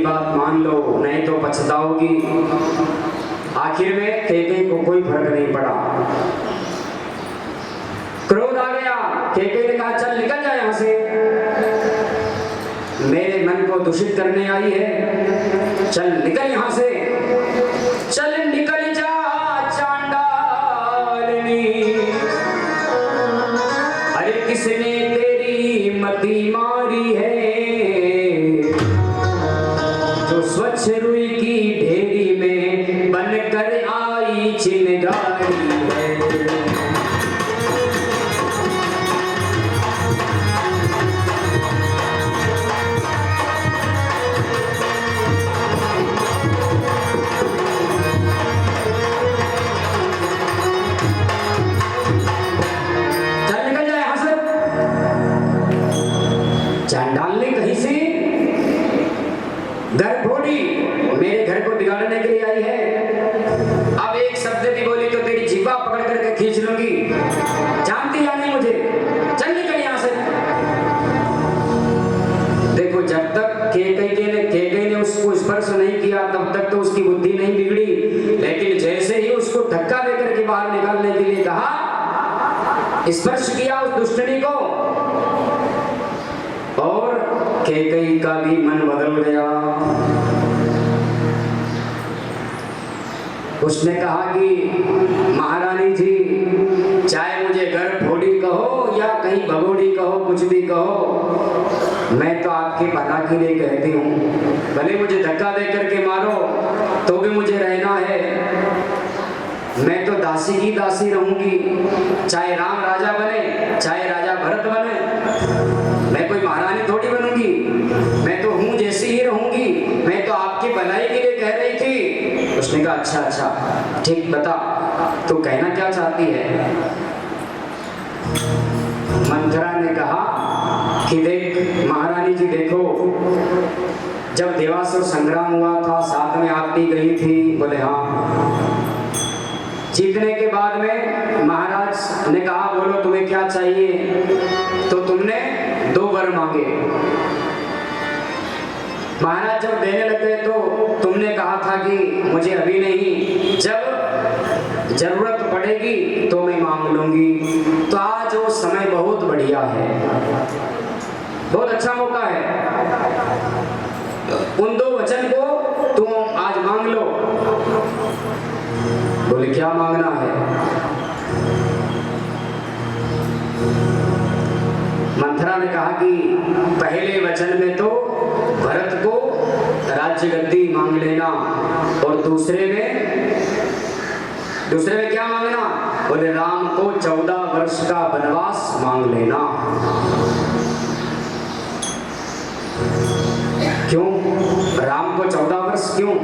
बात मान लो, नहीं तो पछताओगी। आखिर में कैकेयी को कोई फर्क नहीं पड़ा। क्रोध आ गया। कैकेयी ने कहा चल निकल जा यहां से, मेरे मन को दूषित करने आई है, चल निकल यहां से, चल निकल जा चांडालनी। अरे किसने तेरी मति मारी है, जो स्वच्छ रुई की ढेरी में बनकर आई चिंगारी है। चांडाल ने कहीं से घर फोड़ी, मेरे घर को बिगाड़ने के लिए आई है। अब एक शब्द भी बोली तो तेरी जिह्वा पकड़ करके खींच लूंगी। जानती या नहीं मुझे, चल निकल यहां से। देखो जब तक कैकेयी ने उसको स्पर्श नहीं किया तब तक तो उसकी बुद्धि नहीं बिगड़ी, लेकिन जैसे ही उसको धक्का देकर के बाहर निकालने के लिए कहा, स्पर्श किया उस दुष्टनी को, और कैकेयी का भी मन बदल गया। उसने कहा कि महारानी जी, चाहे मुझे घर फोड़ी कहो या कहीं भगोड़ी कहो, कुछ भी कहो, मैं तो आपके भला के लिए कहती हूँ। भले मुझे धक्का दे करके मारो तो भी मुझे रहना है। मैं तो दासी की दासी रहूंगी, चाहे राम राजा बने चाहे राजा भरत बने। मैं कोई महारानी थोड़ी बनूंगी, मैं तो हूं जैसी ही रहूंगी। मैं तो आपकी भलाई के लिए कह रही थी। उसने कहा अच्छा अच्छा ठीक, बता तू कहना क्या चाहती है। मंथरा ने कहा कि देख महारानी जी, देखो जब देवासुर संग्राम हुआ था साथ में आप भी गई थी। बोले हाँ। जीतने के बाद में महाराज ने कहा बोलो तुम्हें क्या चाहिए, तो तुमने 2 वर मांगे। महाराज जब देने लगे तो तुमने कहा था कि मुझे अभी नहीं, जब जरूरत पड़ेगी तो मैं मांग लूंगी। तो आज वो समय बहुत बढ़िया है, बहुत अच्छा मौका है। उन 2 वचन को तुम आज मांग लो। बोले क्या मांगना है। मंथरा ने कहा कि पहले वचन में तो भरत को राज्य गद्दी मांग लेना, और दूसरे में क्या मांगना। बोले राम को 14 वर्ष का वनवास मांग लेना। क्यों राम को 14 वर्ष क्यों।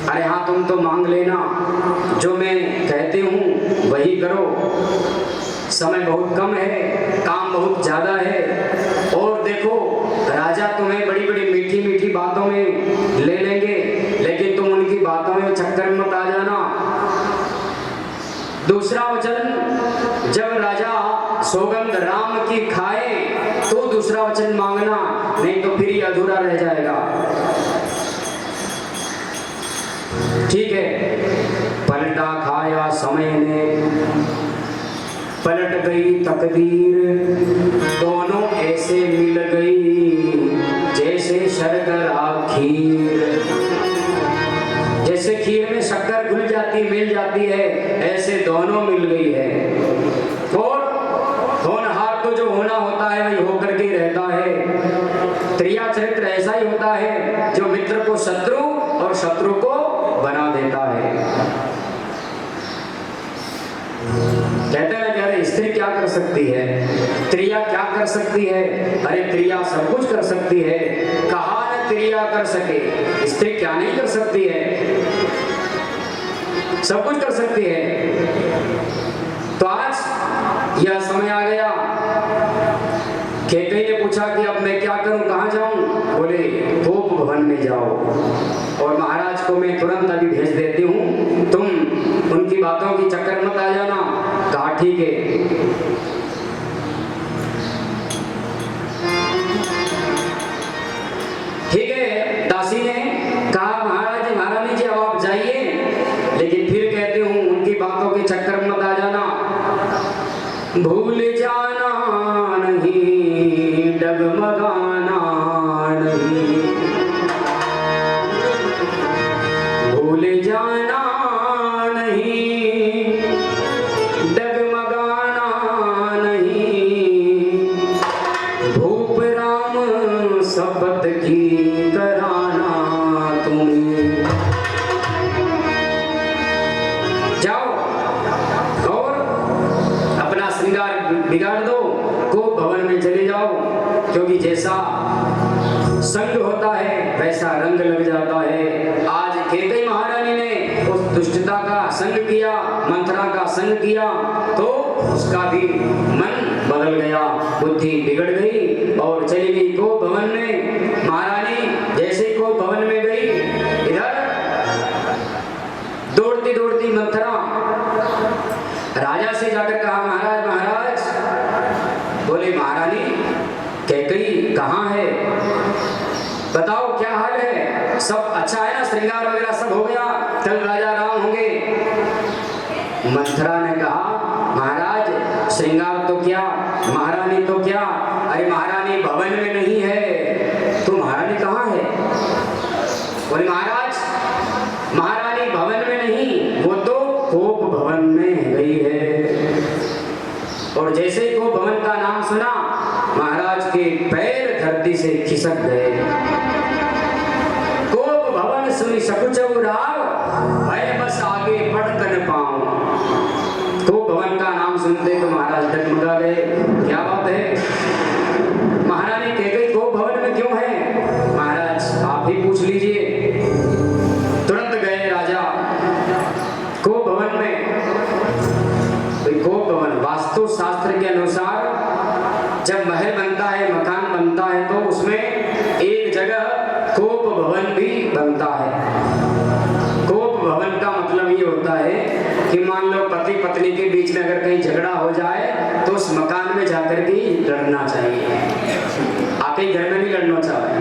अरे हाँ तुम तो मांग लेना, जो मैं कहती हूँ वही करो। समय बहुत कम है, काम बहुत ज्यादा है, और देखो राजा तुम्हें बड़ी बड़ी मीठी मीठी बातों में ले लेंगे, लेकिन तुम उनकी बातों में चक्कर में मत आ जाना। दूसरा वचन, जब राजा सौगंध राम की खाए तो दूसरा वचन मांगना, नहीं तो फिर ही अधूरा रह जाएगा। ठीक है। पलटा खाया समय ने, पलट गई तकदीर, दोनों ऐसे मिल गई जैसे शर्करा खीर। जैसे खीर में शक्कर घुल जाती मिल जाती है, ऐसे दोनों मिल गई है। और होनहार तो जो होना होता है वही होकर के रहता है। त्रिया चरित्र ऐसा ही होता है जो मित्र को शत्रु और शत्रु को बना देता है। कहते हैं कि अरे स्त्री क्या कर सकती है, त्रिया क्या कर सकती है। अरे त्रिया सब कुछ कर सकती है, कहा न त्रिया कर सके, स्त्री क्या नहीं कर सकती है, सब कुछ कर सकती है। तो आज यह समय आ गया। कैकेयी ने पूछा कि अब मैं क्या करूं, कहां जाऊं। बोले गोप भवन में जाओ, और महाराज को मैं तुरंत अभी भेज देती हूं, तुम उनकी बातों की चक्कर मत आ जाना। कहा ठीक है। ठीक है। दासी कि जैसा संग होता है वैसा रंग लग जाता है। आज कैकेयी महारानी ने उस दुष्टता का संग किया, मंथरा का संग किया, तो उसका भी मन बदल गया, बुद्धि बिगड़ गई और चली गई को भवन में। महारानी जैसे को भवन में गई, इधर दौड़ती दौड़ती मंथरा राजा से जाकर कहा, महाराज महाराज। बोले, महारानी कैकेयी कहाँ है, बताओ क्या हाल है, सब अच्छा है ना, श्रृंगार वगैरह सब हो गया, कल राजा राम होंगे। मंथरा ने कहा, महाराज श्रृंगार तो क्या, महारानी तो क्या, अरे महारानी भवन में नहीं है, तो महारानी कहाँ है। बोले, महाराज महारानी भवन में नहीं, वो तो कोप भवन में गई है। और जैसे ही कोप भवन का नाम सुना, महाराज के पैर धरती से खिसक गए। कोप भवन सुनी सकुचऊ राव, भय बस आगे बढ़ न पाऊं। कोप भवन का नाम सुनते तो महाराज डगमगा गए, क्या बात है, महारानी कैकेयी कोप भवन में क्यों है, महाराज आप ही पूछ लीजिए। तुरंत गए राजा कोप भवन में। कोप भवन वास्तु शास्त्र के अनुसार जब महल बनता है, मकान बनता है, तो उसमें एक जगह कोप भवन भी बनता है। कोप भवन का मतलब ये होता है कि मान लो पति पत्नी के बीच में अगर कहीं झगड़ा हो जाए तो उस मकान में जाकर के लड़ना चाहिए, आपके घर में नहीं लड़ना चाहिए।